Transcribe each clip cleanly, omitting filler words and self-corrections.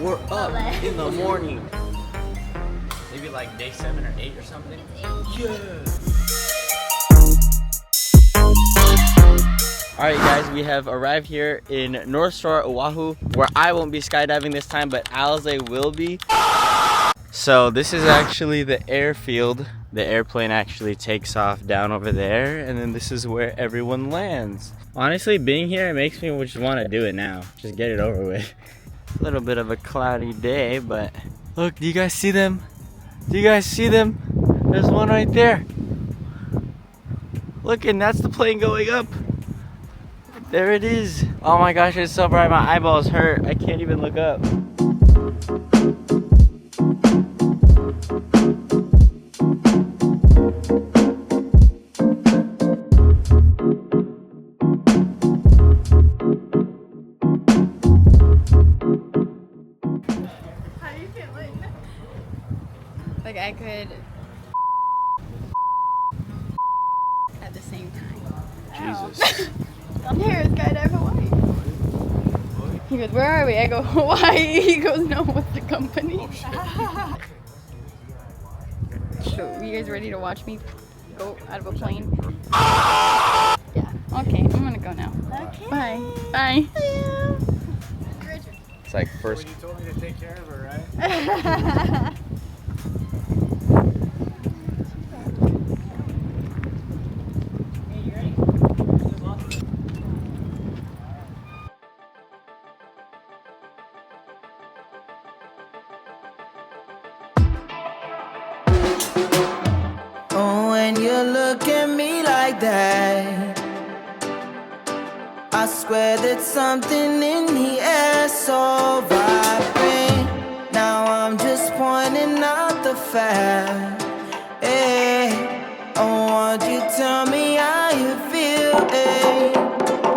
We're up in the morning. Maybe like day 7 or 8 or something. Yeah. Alright guys, we have arrived here in North Shore, Oahu, where I won't be skydiving this time, but Alize will be. So this is actually the airfield. The airplane actually takes off down over there, and then this is where everyone lands. Honestly, being here, it makes me just want to do it now. Just get it over with. A little bit of a cloudy day, but look, do you guys see them? Do you guys see them? There's one right there. Look, and that's the plane going up. There it is. Oh my gosh, it's so bright, my eyeballs hurt. I can't even look up. How do you feel like I could at the same time? Jesus. I'm here at Skydive Hawaii. He goes, where are we? I go, Hawaii. He goes, no, with the company. Oh, shit. So, you guys ready to watch me go out of a plane? Yeah. Okay, I'm gonna go now. Okay. Bye. Bye. It's like first. Well, you told me to take care of her, right? When you look at me like that, I swear that something in the air so vibrant. Now I'm just pointing out the fact. Hey, oh, won't you tell me how you feel? Hey,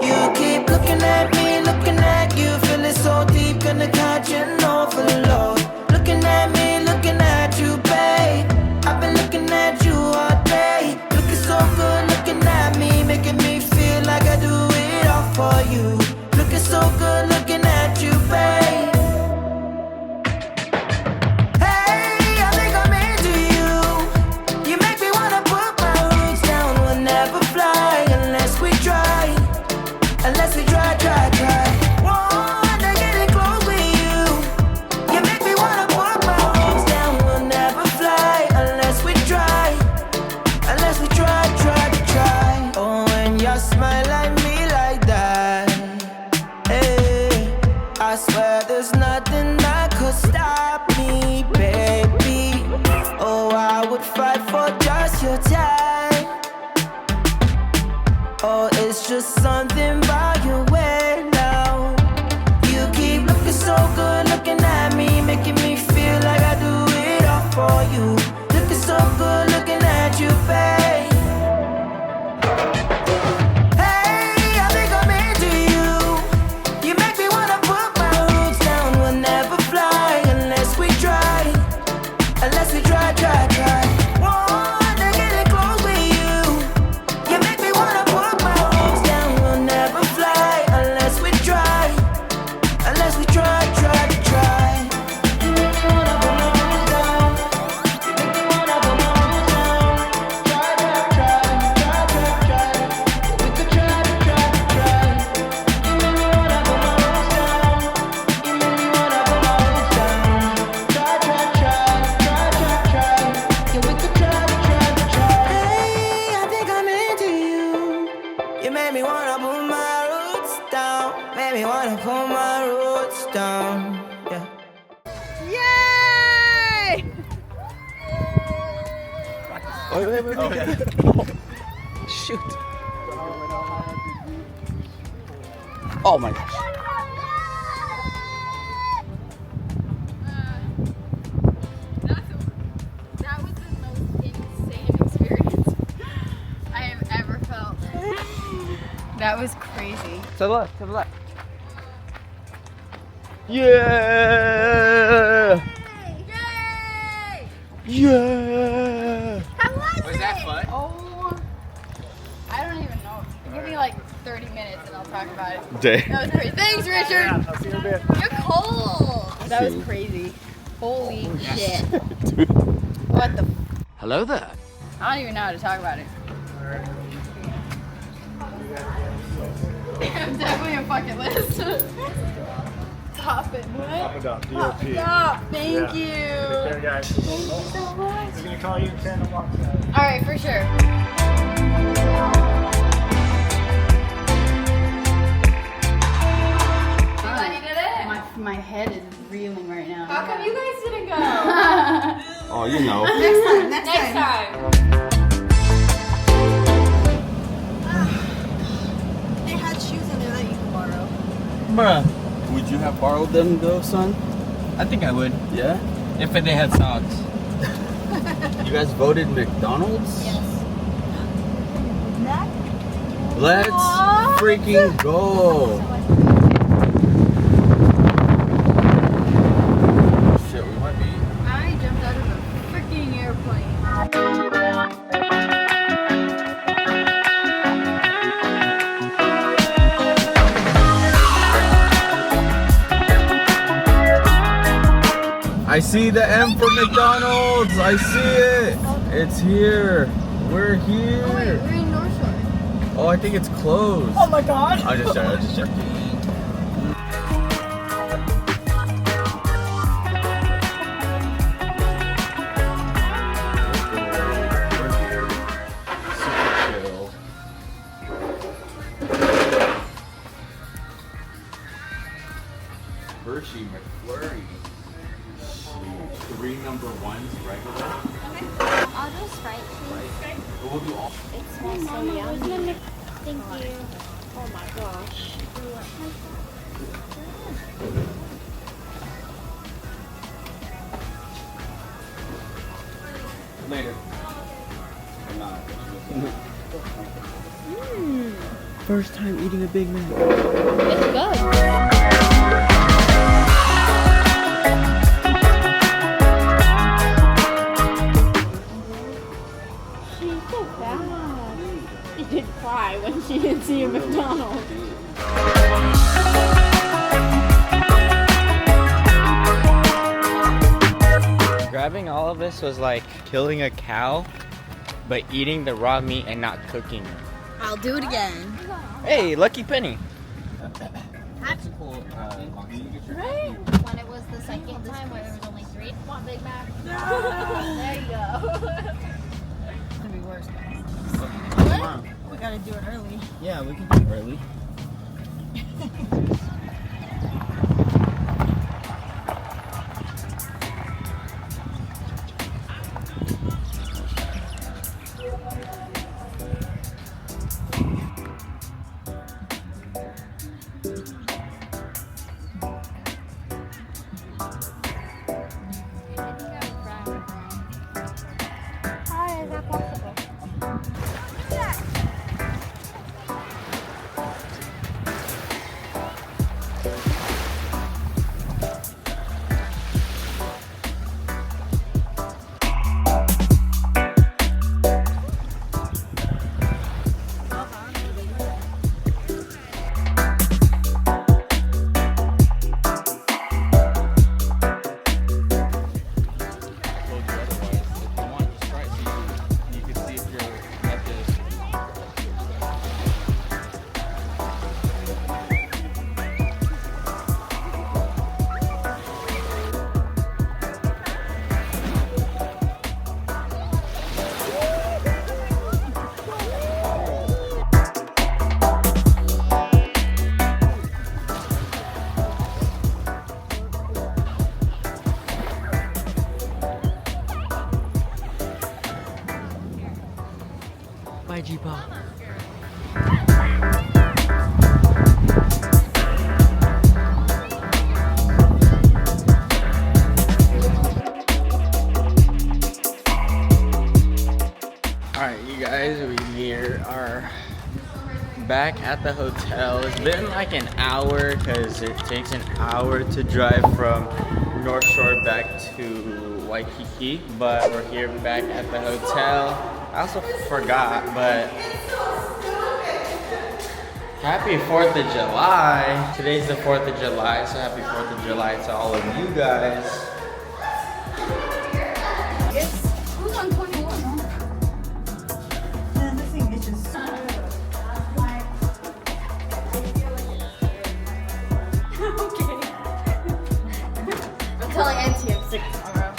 you keep looking at me, looking at you, feeling so deep, gonna catch an overload. Looking at me, looking at you, babe. I've been looking at you all day. Looking so good, looking at me, making me feel like I do it all for you. Looking so good, looking at you, babe. Hey, I think I'm into you. You make me wanna put my roots down. We'll never fly unless we try. Unless we try. Wanna get it close with you. You make me wanna put my roots down. We'll never fly unless we try. Unless we try. Oh, when you smile at me like that, hey, I swear there's nothing that could stop me, baby. Oh, I would fight for just your time. Oh, it's just something about your way now. You keep looking so good, looking at me, making me feel like I do it all for you. Looking so good, looking at you, babe. Hey, I think I'm into you. You make me wanna put my roots down. We'll never fly unless we try. Unless we try. Wanna get it close with you. You make me wanna put my roots down. We'll never fly unless we try. Unless we try. You make me wanna put my roots down. You make me wanna put my roots down. Try. We could try. You make me wanna put my roots down. You make me wanna put my roots down. Try. Yeah, we could try. Hey, I think I'm into you. You made me wanna put my roots down. Made me wanna put my roots down. Yeah. Yay! Wait. Okay. Shoot. Oh my gosh. That was the most insane experience I have ever felt. That was crazy. To the left. Yeah! Yay! Yeah! How was Was that fun? Oh, I don't even know. Give me like 30 minutes and I'll talk about it. Day. That was great. Thanks, Richard. Yeah, I'll see you in a bit. You're cold. That was crazy. Holy shit. Dude. What the? Hello there. I don't even know how to talk about it. I'm definitely a bucket list. Top it, boy. Top it up, DOP. Stop. Thank you. Take care, guys. Thank you so much. We're gonna call you in 10 o'clock. All right, for sure. My head is reeling right now. How come you guys didn't go? Oh, you know. Next time. They had shoes in there that you could borrow. Bruh. Would you have borrowed them though, son? I think I would, Yeah? if they had socks. You guys voted McDonald's? Yes. Let's freaking go. Shit, we might be. I jumped out of a freaking airplane. I see the M for McDonald's. I see it. It's here. We're here. Oh wait, we're in North Shore. Oh, I think it's closed. Oh my god. I just checked. Hershey McFlurry. 3 number ones regular. I'll do Sprite, please. We'll do all. It smells so yummy. Thank you. Oh my gosh. Later. First time eating a Big Mac. It's good. She's so bad. She did cry when she didn't see a McDonald's. Grabbing all of this was like killing a cow, but eating the raw meat and not cooking it. I'll do it again. Hey, lucky penny. Right? When it was the second time where there was only 3. One Big Mac. There you go. It's gonna be worse. We gotta do it early. Yeah, we can do it early. How is that possible? Bye, Jeepa. Alright, you guys, we are back at the hotel. It's been like an hour because it takes an hour to drive from North Shore back to Waikiki, but we're here back at the hotel. I also forgot, but Happy 4th of July. Today's the 4th of July, so happy 4th of July to all of you guys. Who's on 21? Man, this thing itches. I'm telling Auntie I'm sick tomorrow.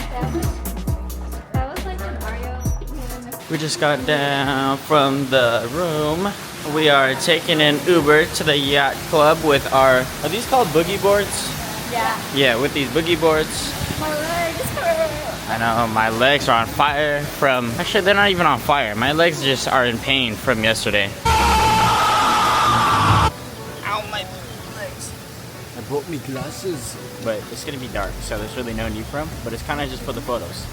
That was like an Oreo. We just got down from the room. We are taking an Uber to the yacht club with our, are these called boogie boards? Yeah. Yeah, with these boogie boards. My legs hurt. I know, my legs are on fire from, actually they're not even on fire. My legs just are in pain from yesterday. Ow, my legs. I brought me glasses. But it's gonna be dark, so there's really no need for them. But it's kind of just for the photos.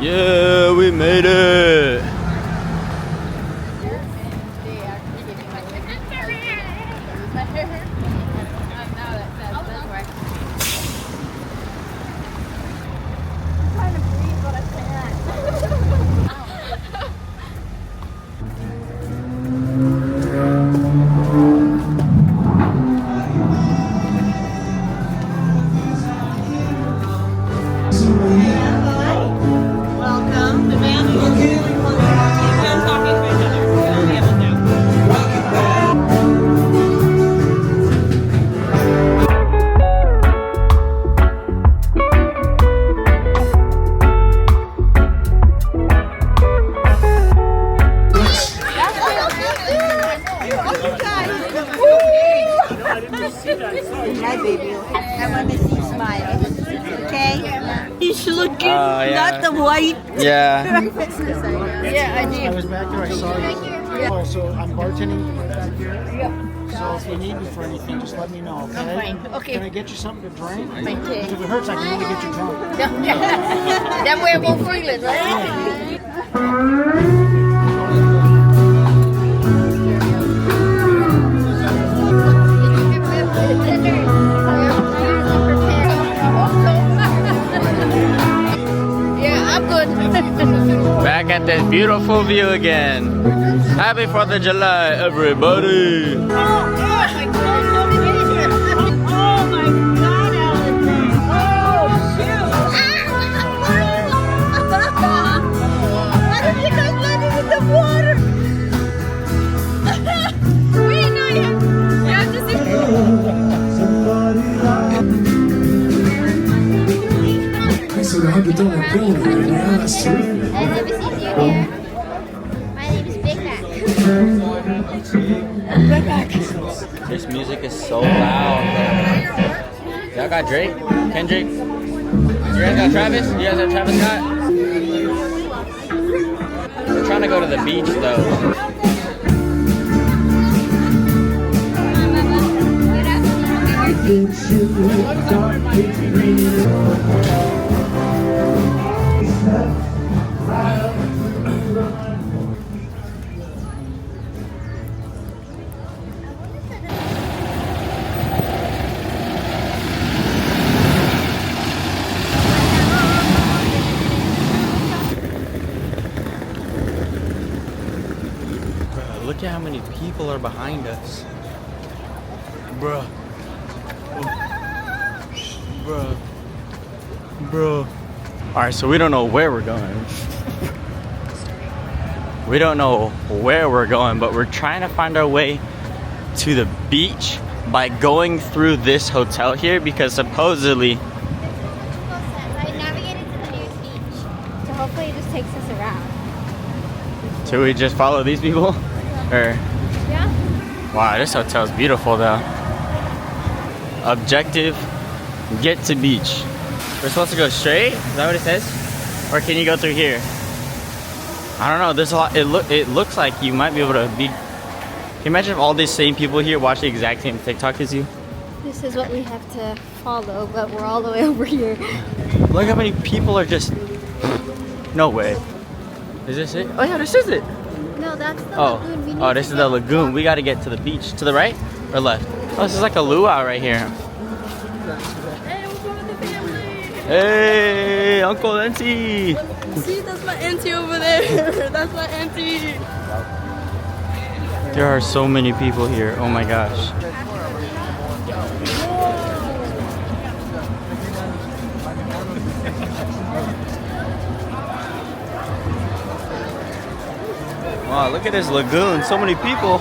Yeah, we made it. Hi, baby. I want to see you smile. Okay? He's looking, not the white. Yeah. I was back there, I saw you. Oh, so I'm bartending back here. So if you need me for anything, just let me know, okay? I'm fine. Okay. Can I get you something to drink? Okay. If it hurts, I can really get you drunk. That way I won't feel it, right? Yeah, I'm good. Back at this beautiful view again. Happy 4th of July, everybody. Oh my God, Alan. Oh, shoot. Why did you guys let it in the water? Wait, no, you have to see. So the 100-dollar bill right now, that's terrific. I never seen you here. My name is Big Mac. This music is so loud. Y'all got Drake? Kendrick? You guys got Travis? You guys have Travis Scott? We're trying to go to the beach though. Look at how many people are behind us. Bruh. Bruh. Bruh. Alright, so we don't know where we're going. We don't know where we're going, but we're trying to find our way to the beach by going through this hotel here because supposedly I navigated to the nearest beach. So hopefully it just takes us around. should we just follow these people? Or Yeah? wow, this hotel's beautiful though. Objective, get to beach. We're supposed to go straight? Is that what it says? Or can you go through here? I don't know, there's a lot, it looks like you might be able to be. Can you imagine if all these same people here watch the exact same TikTok as you? This is what we have to follow, but we're all the way over here. Look how many people are just No way. Is this it? Oh yeah, this is it. No, that's the Oh, lagoon. We need oh, this to is the get lagoon. We got to get to the beach. To the right or left? Oh, this is like a luau right here. Hey, we're going with the family. Hey, Uncle Nancy. See, that's my auntie over there. That's my auntie. There are so many people here. Oh my gosh. Wow, look at this lagoon. So many people.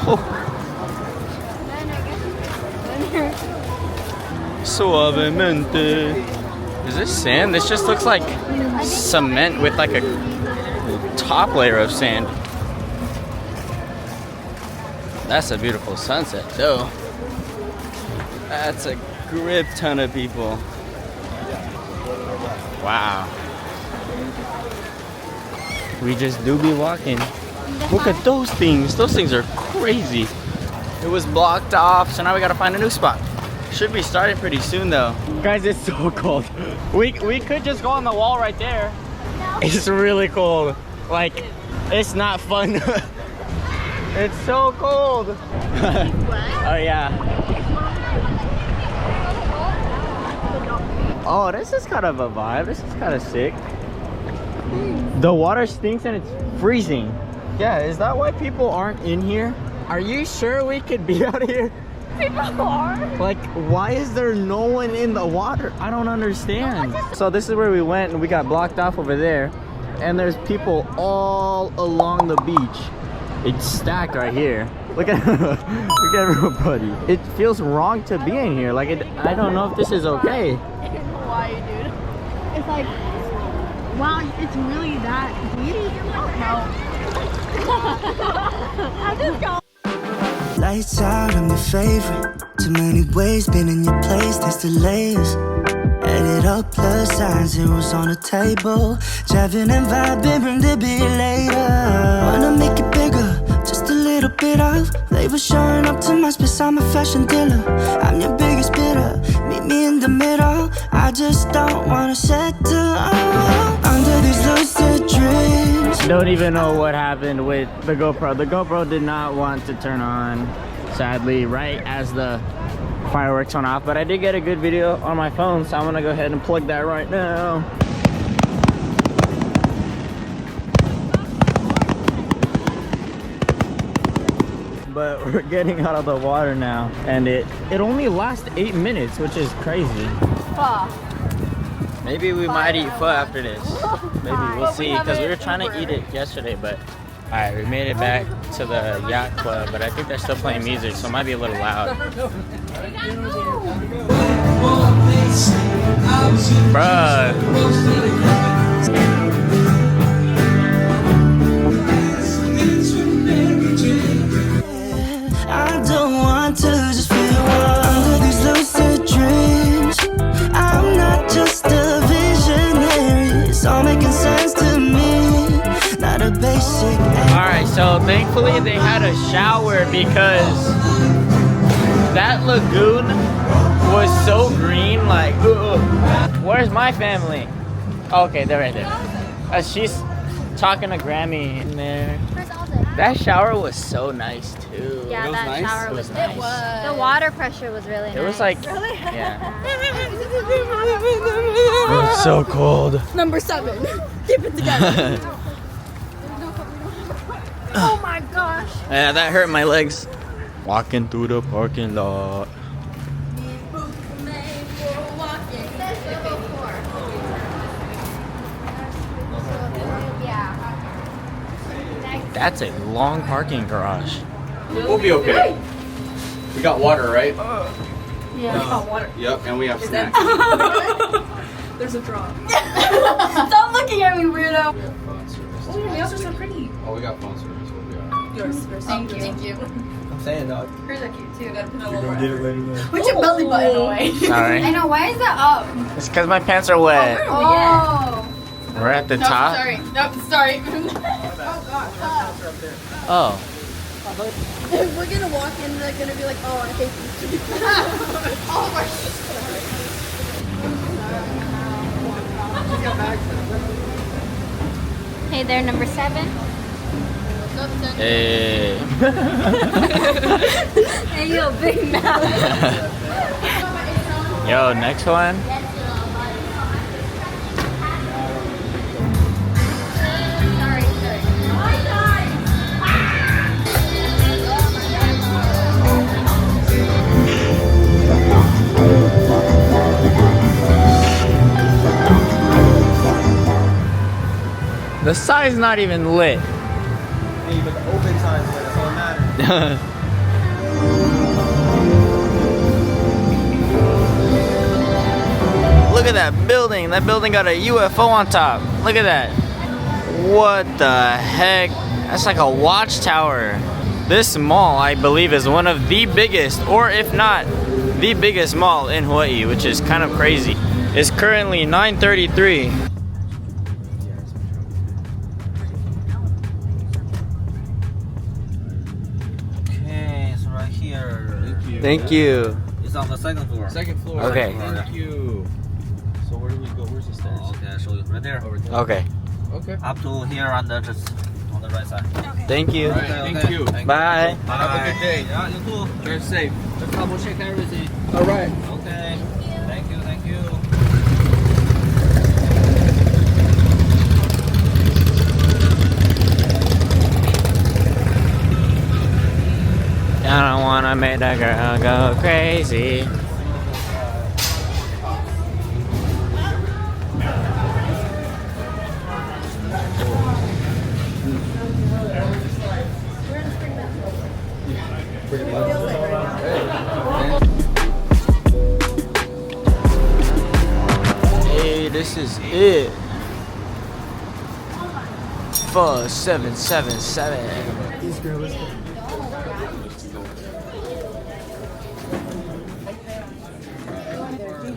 Suavemente. Is this sand? This just looks like cement with like a top layer of sand. That's a beautiful sunset though. That's a grip ton of people. Wow. We just do be walking. Look at those things. Those things are crazy. It was blocked off, so now we gotta find a new spot. Should be starting pretty soon though. Guys, it's so cold. We could just go on the wall right there. It's really cold. Like, it's not fun. It's so cold. Oh yeah. Oh, this is kind of a vibe. This is kind of sick. The water stinks and it's freezing. Yeah, is that why people aren't in here? Are you sure we could be out here? People are. Like, why is there no one in the water? I don't understand. So this is where we went and we got blocked off over there. And there's people all along the beach. It's stacked right here. Look at look at everybody. It feels wrong to be in here. Like, I don't know if this is okay. In Hawaii, dude. It's like, wow, it's really that beauty? I just go. Lights out, I'm your favorite. Too many ways, been in your place, there's delays. Added up plus signs, zeros on the table. Driving and vibing, bring the beat later. Wanna make it bigger, just a little bit of flavor showing up to my space, I'm a fashion dealer. I'm your biggest bidder, meet me in the middle. I just don't wanna settle under these lucid dreams. Don't even know what happened with the GoPro. The GoPro did not want to turn on, sadly, right as the fireworks went off, but I did get a good video on my phone, so I'm gonna go ahead and plug that right now. But we're getting out of the water now, and it only lasts 8 minutes, which is crazy. Maybe we might eat pho after this. Maybe, we'll see, because we were trying to eat it yesterday, but alright, we made it back to the yacht club, but I think they're still playing music, so it might be a little loud. Bruh. I don't want to just feel under these lucid dreams. I'm not just a visionary, it's all making sense to me. Not a basic. Alright, so thankfully they had a shower because that lagoon was so green, like, ugh. Where's my family? Oh, okay, they're right there. She's talking to Grammy in there. Where's Alden? That shower was so nice too. Yeah, that shower was nice. nice. The water pressure was really nice. It was like, yeah. It was so cold. Number 7. Keep it together. Oh my gosh. Yeah, that hurt my legs. Walking through the parking lot. That's a long parking garage. We'll be okay. We got water, right? Yeah. Water. Yep, and we have snacks. There's a drop. Stop looking at me, weirdo. Oh, your nails are so pretty. Oh, we got phone service. We'll be alright. Yours. Thank you. Thank you. I'm saying, dog. Yours are cute too. Gotta put a You're little gonna get it later then. Put your belly button away. Sorry. I know. Why is that up? It's because my pants are wet. Oh. We're at the No, top. sorry. Nope, sorry. Oh gosh. Oh. We're gonna walk in and they're gonna be like, oh, I hate these two. All of our Hey there, number 7. Hey. Hey, yo, big mouth. Yo, next one. The sign's not even lit. Hey, but the open signs, that's all that matters. Look at that building. That building got a UFO on top. Look at that. What the heck? That's like a watchtower. This mall, I believe, is one of the biggest, or if not, the biggest mall in Hawaii, which is kind of crazy. It's currently 9:33. Okay, it's right here. Thank you. It's on the second floor. Second floor. Okay. Thank you. So where do we go? Where's the stairs? Okay, I'll show you. Right there. Over there. Okay. Okay. Up to here on the just on the right side. Thank you. Okay, thank you. Bye. Have a good day. Yeah, you too. Drive safe. Just double check everything. All right. Okay. Thank you. Thank you. I don't wanna make that girl go crazy. Hey, this is it. 4777. These girls.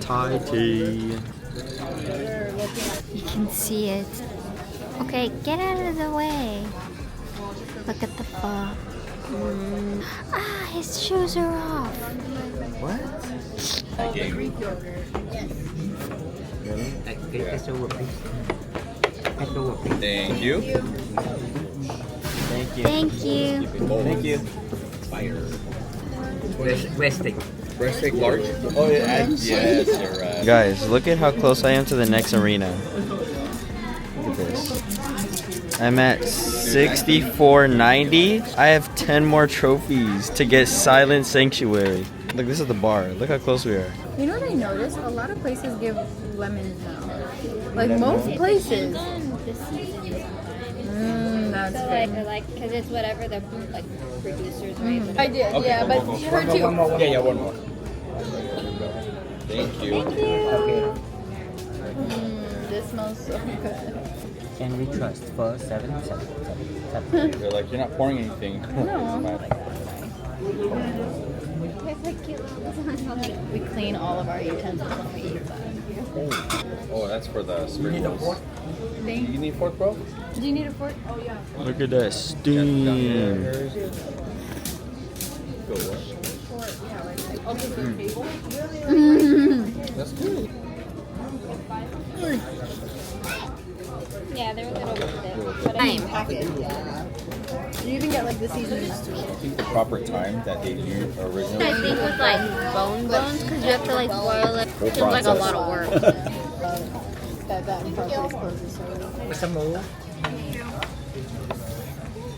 Thai tea. You can see it. Okay, get out of the way. Look at the fog. Ah, his shoes are off. What? Thank you. Thank you. Thank you. Thank you. Fire. Resting. Breast steak large? Oh yeah. Yes, you're right. Guys, look at how close I am to the next arena. Look at this. I'm at 6490. I have 10 more trophies to get Silent Sanctuary. Look, this is the bar. Look how close we are. You know what I noticed? A lot of places give lemons now. Like most places. That's good. Like, because it's whatever the producers rate. I did, yeah, but her too. Yeah, one more. Thank you. This smells so good. Can we trust for 777? They're like, you're not pouring anything. No. We clean all of our utensils when we eat that. Oh, that's for the sprinkles. Do you need fork, bro? Do you need a fork? Oh, yeah. Look at that steam. Go what? That's good. Yeah, they're a little bit thick. But You even get like the seasonings too. I think the proper time that they do originally. I think with like bones, because you have to like boil it. It's like a lot of work. That incorporates closes so well. With some more.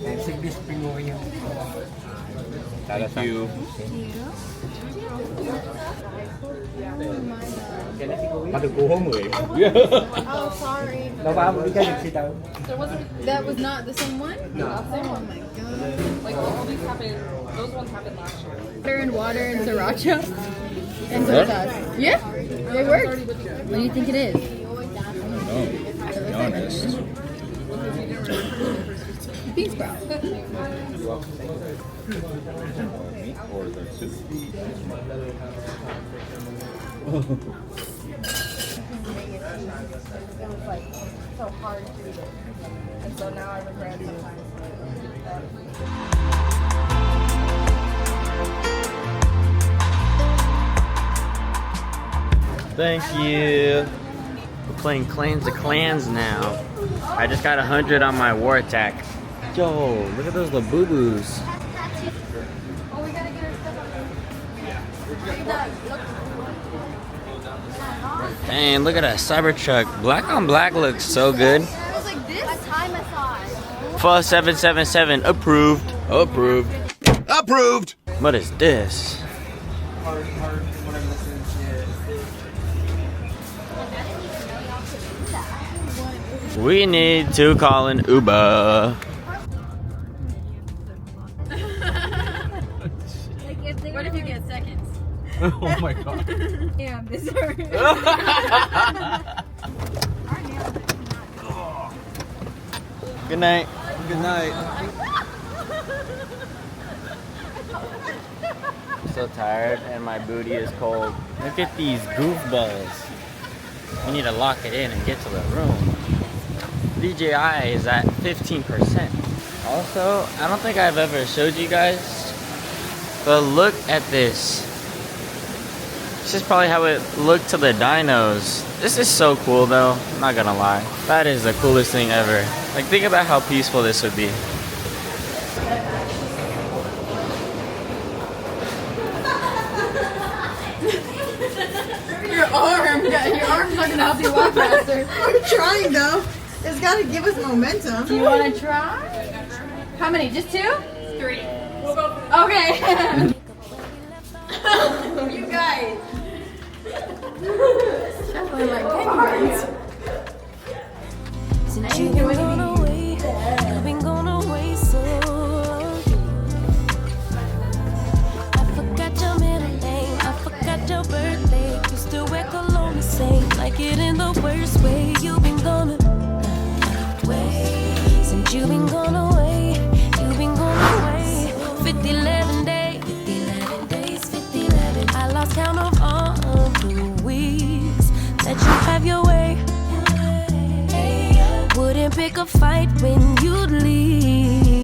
And take this spring over here. Thank you. Mà được cô hôn người. Oh, sorry. Đâu ba mình cái gì đâu. That was not the same one? No. Oh my god. Like all these happened, those ones happened last year. Butter and water and sriracha and soy sauce. Yeah, they work. What do you think it is? No, to be honest. Bean sprout. Meat or the soup? It was like so hard to do it. And so now I regret sometimes. Thank you. Playing Clans of Clans now. I just got 100 on my war attack. Yo, look at those Labubu's. Oh, we gotta get our stuff. Dang, look at that Cybertruck. Black on black looks so good. It was like this. A Thai massage. Full 777 approved. Approved. Approved! What is this? We need to call an Uber. What if you get seconds? Oh my god. Damn, this hurts. Good night. Good night. I'm so tired and my booty is cold. Look at these goofballs. We need to lock it in and get to the room. DJI is at 15%. Also, I don't think I've ever showed you guys, but look at this. This is probably how it looked to the dinos. This is so cool though, I'm not gonna lie. That is the coolest thing ever. Like, think about how peaceful this would be. Your arm's not gonna help you walk faster. We're trying though. It's gotta give us momentum. Do you wanna try? How many? Just 2? 3. We'll go. Okay. You guys. Definitely like penguins. Since you've been gone away, you've been gone away so long. I forgot your middle name, I forgot your birthday. You still wear cologne the same, like it in the worst way. You've been gone away. Since you've been gone away, you've been gone away. 50-11 days, 50-11 days, 50-11. I lost count of all the weeks that you have your way. Wouldn't pick a fight when you'd leave.